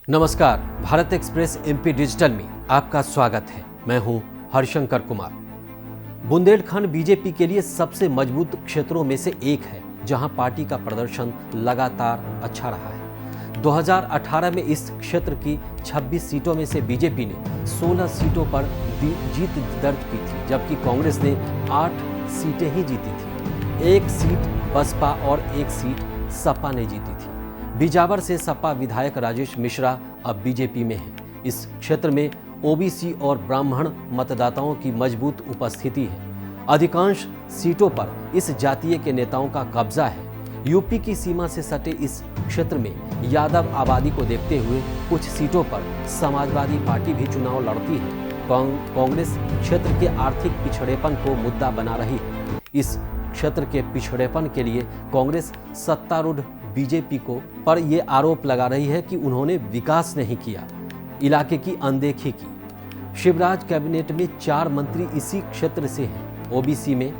नमस्कार, Bharat express MP digital में आपका स्वागत है। मैं हूं हरिशंकर कुमार। बुंदेलखंड बीजेपी के लिए सबसे मजबूत क्षेत्रों में से एक है, जहां पार्टी का प्रदर्शन लगातार अच्छा रहा है। 2018 में इस क्षेत्र की 26 सीटों में से बीजेपी ने 16 सीटों पर जीत दर्ज की थी, जबकि कांग्रेस ने 8 सीटें ही जीती थी। एक सीट बसपा और एक सीट सपा ने जीती थी। बिजावर से सपा विधायक राजेश मिश्रा अब बीजेपी में हैं। इस क्षेत्र में ओबीसी और ब्राह्मण मतदाताओं की मजबूत उपस्थिति है। अधिकांश सीटों पर इस जातीय के नेताओं का कब्जा है। यूपी की सीमा से सटे इस क्षेत्र में यादव आबादी को देखते हुए कुछ सीटों पर समाजवादी पार्टी भी चुनाव लड़ती है। कांग्रेस क्षेत्र के आर्थिक पिछड़ेपन को मुद्दा बना रही है। इस क्षेत्र के पिछड़ेपन के लिए कांग्रेस सत्तारूढ़ बीजेपी को पर यह आरोप लगा रही है कि उन्होंने विकास नहीं किया, इलाके की अनदेखी की। शिवराज कैबिनेट में 4 मंत्री इसी क्षेत्र से हैं। ओबीसी में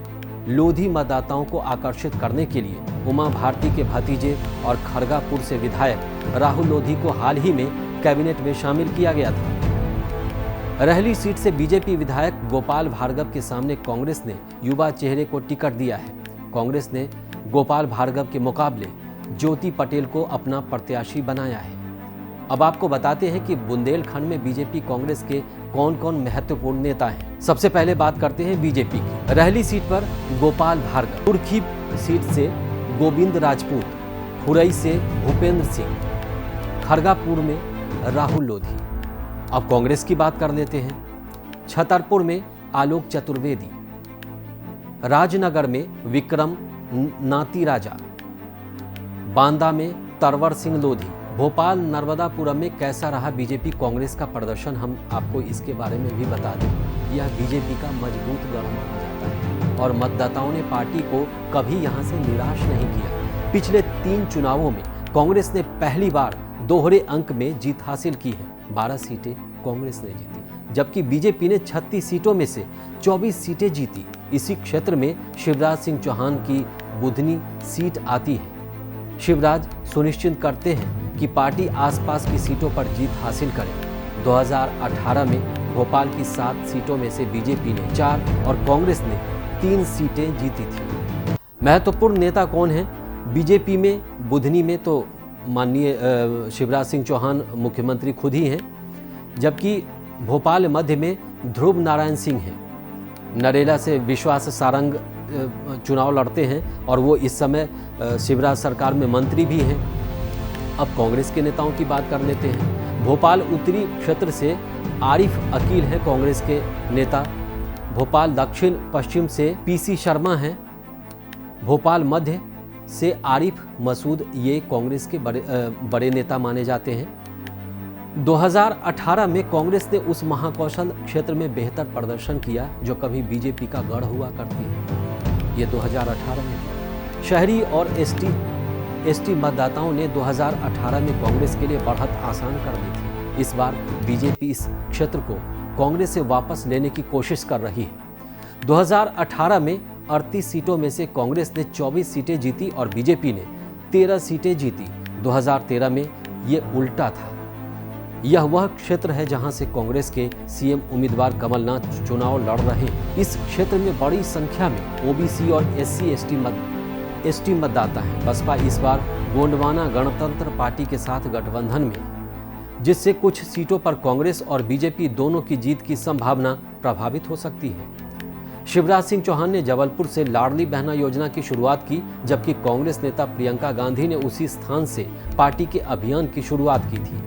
लोधी मतदाताओं को आकर्षित करने के लिए उमा भारती के भतीजे और खरगापुर से विधायक राहुल लोधी को हाल ही में कैबिनेट में शामिल किया गया था। रहली सीट से बीजेपी विधायक गोपाल भार्गव के सामने कांग्रेस ने युवा चेहरे को टिकट दिया है। कांग्रेस ने गोपाल भार्गव के मुकाबले ज्योति पटेल को अपना प्रत्याशी बनाया है। अब आपको बताते हैं कि बुंदेलखंड में बीजेपी कांग्रेस के कौन कौन महत्वपूर्ण नेता हैं। सबसे पहले बात करते हैं बीजेपी की। रहली सीट पर गोपाल भार्गव, तुर्खी सीट से गोविंद राजपूत, खुरई से भूपेंद्र सिंह, खरगापुर में राहुल लोधी। अब कांग्रेस की बात कर लेते हैं। छतरपुर में आलोक चतुर्वेदी, राजनगर में विक्रम नाती राजा, बांदा में तरवर सिंह लोधी। भोपाल नर्मदापुरम में कैसा रहा बीजेपी कांग्रेस का प्रदर्शन, हम आपको इसके बारे में भी बता दें। यह बीजेपी का मजबूत गढ़ माना जाता है और मतदाताओं ने पार्टी को कभी यहां से निराश नहीं किया। पिछले 3 चुनावों में कांग्रेस ने पहली बार दोहरे अंक में जीत हासिल की है। 12 सीटें कांग्रेस ने जीती, जबकि बीजेपी ने 36 सीटों में से 24 सीटें जीती। इसी क्षेत्र में शिवराज सिंह चौहान की बुधनी सीट आती है। शिवराज सुनिश्चित करते हैं कि पार्टी आसपास की सीटों पर जीत हासिल करे। 2018 में भोपाल की 7 सीटों में से बीजेपी ने 4 और कांग्रेस ने 3 सीटें जीती थी। महत्वपूर्ण नेता कौन हैं बीजेपी में? बुधनी में तो माननीय शिवराज सिंह चौहान मुख्यमंत्री खुद ही हैं, जबकि भोपाल मध्य में ध्रुव नारायण सिंह हैं। नरेला से विश्वास सारंग चुनाव लड़ते हैं और वो इस समय शिवराज सरकार में मंत्री भी हैं। अब कांग्रेस के नेताओं की बात कर लेते हैं। भोपाल उत्तरी क्षेत्र से आरिफ अकील हैं कांग्रेस के नेता। भोपाल दक्षिण पश्चिम से पीसी शर्मा हैं। भोपाल मध्य से आरिफ मसूद, ये कांग्रेस के बड़े नेता माने जाते हैं। 2018 में कांग्रेस ने उस महाकौशल क्षेत्र में बेहतर प्रदर्शन किया जो कभी बीजेपी का गढ़ हुआ करती है। ये 2018 में शहरी और एसटी मतदाताओं ने 2018 में कांग्रेस के लिए बढ़त आसान कर दी थी। इस बार बीजेपी इस क्षेत्र को कांग्रेस से वापस लेने की कोशिश कर रही है। 2018 में 38 सीटों में से कांग्रेस ने 24 सीटें जीती और बीजेपी ने 13 सीटें जीती। 2013 में ये उल्टा था। यह वह क्षेत्र है जहां से कांग्रेस के सीएम उम्मीदवार कमलनाथ चुनाव लड़ रहे हैं। इस क्षेत्र में बड़ी संख्या में ओबीसी और एसटी मतदाता हैं। बसपा इस बार गोंडवाना गणतंत्र पार्टी के साथ गठबंधन में, जिससे कुछ सीटों पर कांग्रेस और बीजेपी दोनों की जीत की संभावना प्रभावित हो सकती है। शिवराज सिंह चौहान ने जबलपुर से लाडली बहना योजना की शुरुआत की, जबकि कांग्रेस नेता प्रियंका गांधी ने उसी स्थान से पार्टी के अभियान की शुरुआत की थी।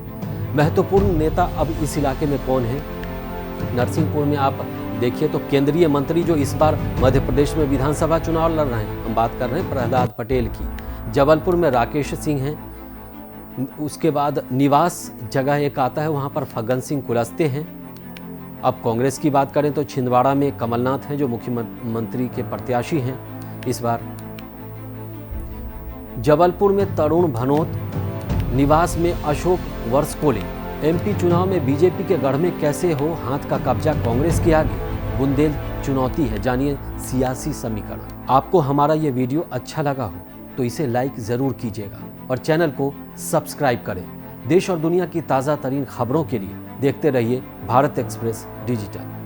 महत्वपूर्ण नेता अब इस इलाके में कौन है? नरसिंहपुर में आप देखिए तो केंद्रीय मंत्री जो इस बार मध्य प्रदेश में विधानसभा चुनाव लड़ रहे हैं, हम बात कर रहे हैं प्रहलाद पटेल की। जबलपुर में राकेश सिंह हैं। उसके बाद निवास जगह एक आता है, वहाँ पर फग्गन सिंह कुलस्ते हैं। अब कांग्रेस की बात करें तो छिंदवाड़ा में कमलनाथ हैं जो मुख्यमंत्री के प्रत्याशी हैं इस बार। जबलपुर में तरुण भनोत, निवास में अशोक वर्षकोले। एमपी चुनाव में बीजेपी के गढ़ में कैसे हो हाथ का कब्जा कांग्रेस के आगे? बुंदेल चुनौती है, जानिए सियासी समीकरण। आपको हमारा ये वीडियो अच्छा लगा हो तो इसे लाइक ज़रूर कीजिएगा और चैनल को सब्सक्राइब करें। देश और दुनिया की ताज़ा तरीन खबरों के लिए देखते रहिए भारत एक्सप्रेस डिजिटल।